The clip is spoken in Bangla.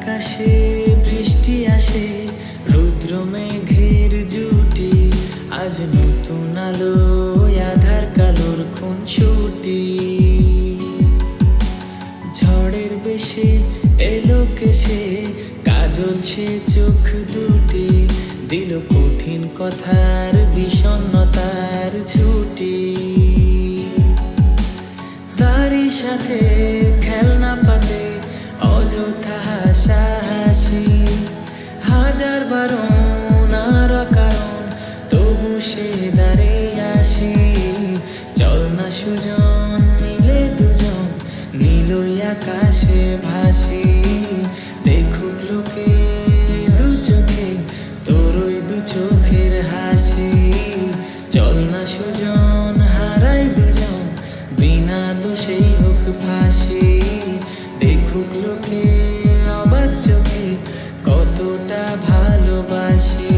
আকাশে বৃষ্টি আসে, রুদ্র মেঘের জুটি, আজ নতুন আলো আধার কালোর খুনসুটি। ঝড়ের বেশে এলো কেসে, কাজল সে চোখ দুটি, দিল কঠিন কথার বিষণ্ণতার ছুটি। তারই সাথে খেলনা পাতে অযথা হাসাহাসি, হাজার বারণ আর কারণ তবু সে দাঁড়ে আসি। চল না সুজন মিলে দুজন, নীলই আকাশে ভাসি, দেখুক লোকে দু চোখে তোর ওই দু চোখের হাসি। চল না সুজন হারাই দুজন, বিনা দোষেই হোক ফাঁসি, দেখুক লোকে অবাক চোখে কতটা ভালোবাসি।